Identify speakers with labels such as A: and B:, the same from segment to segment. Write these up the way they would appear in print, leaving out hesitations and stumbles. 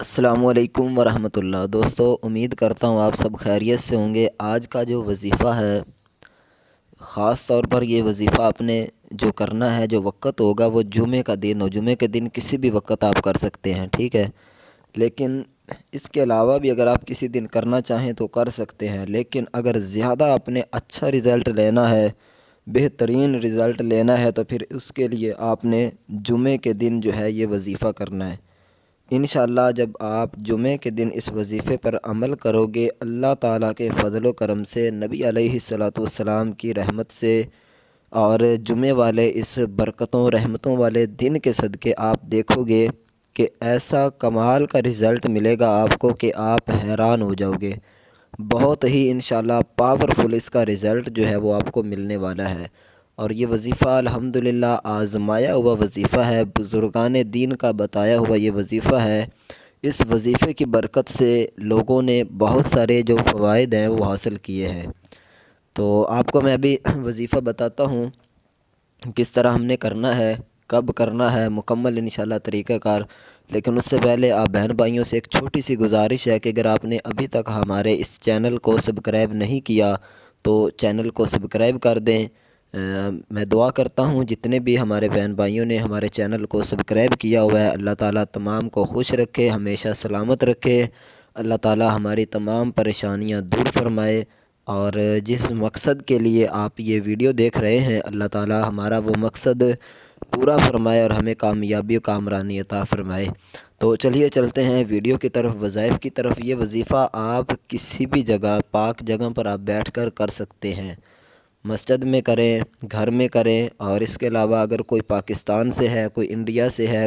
A: السلام علیکم ورحمۃ اللہ دوستو، امید کرتا ہوں آپ سب خیریت سے ہوں گے۔ آج کا جو وظیفہ ہے، خاص طور پر یہ وظیفہ آپ نے جو کرنا ہے، جو وقت ہوگا وہ جمعے کا دن ہو۔ جمعے کے دن کسی بھی وقت آپ کر سکتے ہیں، ٹھیک ہے۔ لیکن اس کے علاوہ بھی اگر آپ کسی دن کرنا چاہیں تو کر سکتے ہیں، لیکن اگر زیادہ آپ نے اچھا رزلٹ لینا ہے، بہترین رزلٹ لینا ہے، تو پھر اس کے لیے آپ نے جمعے کے دن جو ہے یہ وظیفہ کرنا ہے۔ انشاءاللہ جب آپ جمعے کے دن اس وظیفے پر عمل کرو گے، اللہ تعالیٰ کے فضل و کرم سے، نبی علیہ الصلوۃ والسلام کی رحمت سے اور جمعے والے اس برکتوں رحمتوں والے دن کے صدقے آپ دیکھو گے کہ ایسا کمال کا رزلٹ ملے گا آپ کو کہ آپ حیران ہو جاؤ گے۔ بہت ہی انشاءاللہ پاورفل اس کا رزلٹ جو ہے وہ آپ کو ملنے والا ہے۔ اور یہ وظیفہ الحمدللہ آزمایا ہوا وظیفہ ہے، بزرگان دین کا بتایا ہوا یہ وظیفہ ہے۔ اس وظیفے کی برکت سے لوگوں نے بہت سارے جو فوائد ہیں وہ حاصل کیے ہیں۔ تو آپ کو میں ابھی وظیفہ بتاتا ہوں کس طرح ہم نے کرنا ہے، کب کرنا ہے، مکمل انشاءاللہ طریقہ کار۔ لیکن اس سے پہلے آپ بہن بھائیوں سے ایک چھوٹی سی گزارش ہے کہ اگر آپ نے ابھی تک ہمارے اس چینل کو سبسکرائب نہیں کیا تو چینل کو سبسکرائب کر دیں۔ میں دعا کرتا ہوں جتنے بھی ہمارے بہن بھائیوں نے ہمارے چینل کو سبسکرائب کیا ہوا ہے، اللہ تعالیٰ تمام کو خوش رکھے، ہمیشہ سلامت رکھے۔ اللہ تعالیٰ ہماری تمام پریشانیاں دور فرمائے، اور جس مقصد کے لیے آپ یہ ویڈیو دیکھ رہے ہیں، اللہ تعالیٰ ہمارا وہ مقصد پورا فرمائے اور ہمیں کامیابی و کامرانی عطا فرمائے۔ تو چلیے چلتے ہیں ویڈیو کی طرف، وظائف کی طرف۔ یہ وظیفہ آپ کسی بھی جگہ، پاک جگہ پر آپ بیٹھ کر کر سکتے ہیں۔ مسجد میں کریں، گھر میں کریں، اور اس کے علاوہ اگر کوئی پاکستان سے ہے، کوئی انڈیا سے ہے،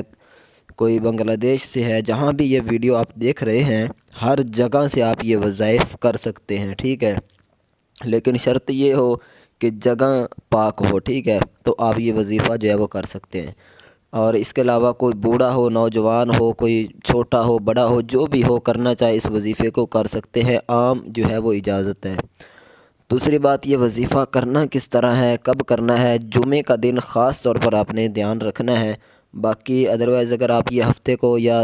A: کوئی بنگلہ دیش سے ہے، جہاں بھی یہ ویڈیو آپ دیکھ رہے ہیں، ہر جگہ سے آپ یہ وظائف کر سکتے ہیں، ٹھیک ہے۔ لیکن شرط یہ ہو کہ جگہ پاک ہو، ٹھیک ہے، تو آپ یہ وظیفہ جو ہے وہ کر سکتے ہیں۔ اور اس کے علاوہ کوئی بوڑھا ہو، نوجوان ہو، کوئی چھوٹا ہو، بڑا ہو، جو بھی ہو کرنا چاہے اس وظیفے کو کر سکتے ہیں، عام جو ہے وہ اجازت ہے۔ دوسری بات، یہ وظیفہ کرنا کس طرح ہے، کب کرنا ہے، جمعے کا دن خاص طور پر آپ نے دھیان رکھنا ہے۔ باقی ادروائز اگر آپ یہ ہفتے کو یا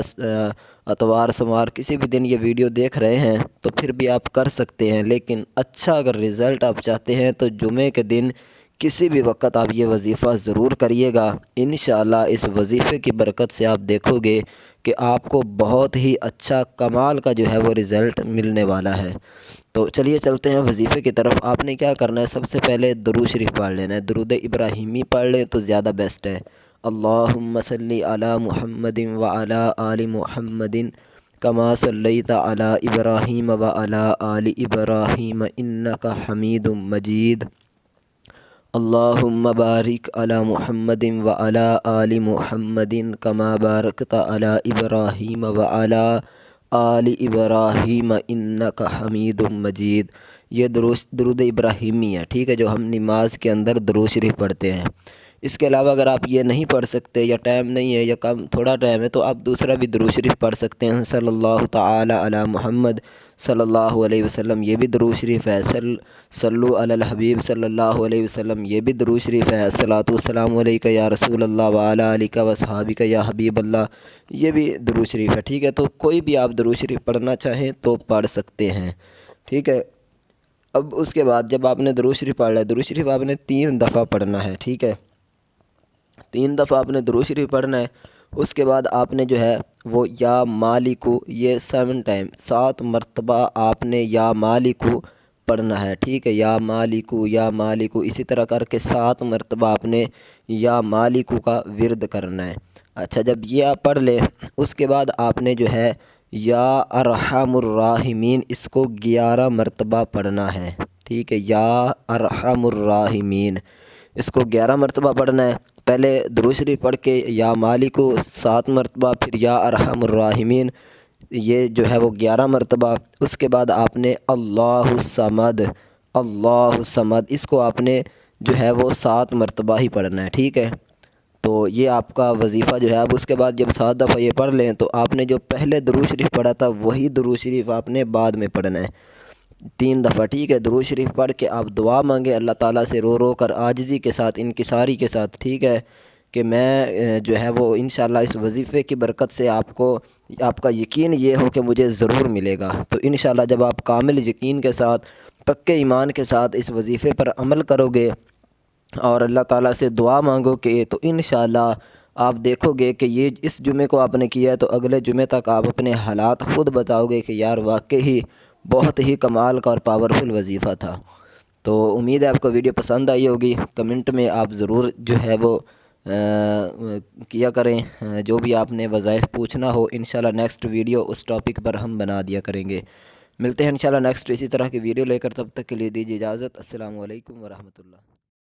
A: اتوار سوموار کسی بھی دن یہ ویڈیو دیکھ رہے ہیں تو پھر بھی آپ کر سکتے ہیں، لیکن اچھا اگر رزلٹ آپ چاہتے ہیں تو جمعے کے دن کسی بھی وقت آپ یہ وظیفہ ضرور کریے گا۔ انشاءاللہ اس وظیفے کی برکت سے آپ دیکھو گے کہ آپ کو بہت ہی اچھا کمال کا جو ہے وہ رزلٹ ملنے والا ہے۔ تو چلیے چلتے ہیں وظیفے کی طرف۔ آپ نے کیا کرنا ہے، سب سے پہلے درود شریف پڑھ لینا ہے، درود ابراہیمی پڑھ لیں تو زیادہ بیسٹ ہے۔ اللہم صلی علی محمد وعلی آل محمد کما صلیت علی ابراہیم وعلی آل ابراہیم انک حمید مجید۔ اللہم بارک علی محمد وعلی آل محمد کما بارکت علی ابراہیم وعلی آل ابراہیم انک حمید مجید۔ یہ درود ابراہیمی ہے، ٹھیک ہے، جو ہم نماز کے اندر درود شریف پڑھتے ہیں۔ اس کے علاوہ اگر آپ یہ نہیں پڑھ سکتے یا ٹائم نہیں ہے یا کم تھوڑا ٹائم ہے تو آپ دوسرا بھی درود شریف پڑھ سکتے ہیں۔ صلی اللہ تعالی علی محمد صلی اللہ علیہ وسلم، یہ بھی درود شریف ہے۔ صلو علی الحبیب صلی اللہ علیہ وسلم، یہ بھی درود شریف ہے۔ الصلاۃ والسلام علیک یا رسول اللہ وعلی آلک وصحابک یا حبیب اللہ، یہ بھی درود شریف ہے، ٹھیک ہے۔ تو کوئی بھی آپ درود شریف پڑھنا چاہیں تو پڑھ سکتے ہیں، ٹھیک ہے۔ اب اس کے بعد جب آپ نے درود شریف پڑھ لیا، درود شریف آپ نے 3 دفعہ پڑھنا ہے، ٹھیک ہے، 3 دفعہ آپ نے درود شریف پڑھنا ہے۔ اس کے بعد آپ نے جو ہے وہ یا مالکو، یہ 7 ٹائم 7 مرتبہ آپ نے یا مالکو پڑھنا ہے، ٹھیک ہے، یا مالکو یا مالکو، اسی طرح کر کے 7 مرتبہ آپ نے یا مالکو کا ورد کرنا ہے۔ اچھا، جب یہ آپ پڑھ لیں اس کے بعد آپ نے جو ہے یا ارحم الراحمین، اس کو 11 مرتبہ پڑھنا ہے، ٹھیک ہے، یا ارحم الراحمین، اس کو 11 مرتبہ پڑھنا ہے۔ پہلے درود شریف پڑھ کے یا مالکو 7 مرتبہ، پھر یا ارحم الراحمین یہ جو ہے وہ 11 مرتبہ۔ اس کے بعد آپ نے اللہ الصمد، اللہ الصمد، اس کو آپ نے جو ہے وہ 7 مرتبہ ہی پڑھنا ہے، ٹھیک ہے۔ تو یہ آپ کا وظیفہ جو ہے۔ اب اس کے بعد جب 7 دفعہ یہ پڑھ لیں تو آپ نے جو پہلے درود شریف پڑھا تھا وہی درود شریف آپ نے بعد میں پڑھنا ہے 3 دفعہ، ٹھیک ہے۔ درود شریف پڑھ کے آپ دعا مانگیں اللہ تعالیٰ سے، رو رو کر عاجزی کے ساتھ، انکساری کے ساتھ، ٹھیک ہے۔ کہ میں جو ہے وہ انشاءاللہ اس وظیفے کی برکت سے آپ کا یقین یہ ہو کہ مجھے ضرور ملے گا۔ تو انشاءاللہ جب آپ کامل یقین کے ساتھ، پکے ایمان کے ساتھ اس وظیفے پر عمل کرو گے اور اللہ تعالیٰ سے دعا مانگو کہ تو انشاءاللہ آپ دیکھو گے کہ یہ اس جمعے کو آپ نے کیا ہے تو اگلے جمعے تک آپ اپنے حالات خود بتاؤ گے کہ یار واقعی بہت ہی کمال کا اور پاورفل وظیفہ تھا۔ تو امید ہے آپ کو ویڈیو پسند آئی ہوگی۔ کمنٹ میں آپ ضرور جو ہے وہ کیا کریں، جو بھی آپ نے وظائف پوچھنا ہو انشاءاللہ نیکسٹ ویڈیو اس ٹاپک پر ہم بنا دیا کریں گے۔ ملتے ہیں انشاءاللہ نیکسٹ اسی طرح کی ویڈیو لے کر، تب تک کے لیے دیجیے اجازت۔ السلام علیکم ورحمۃ اللہ۔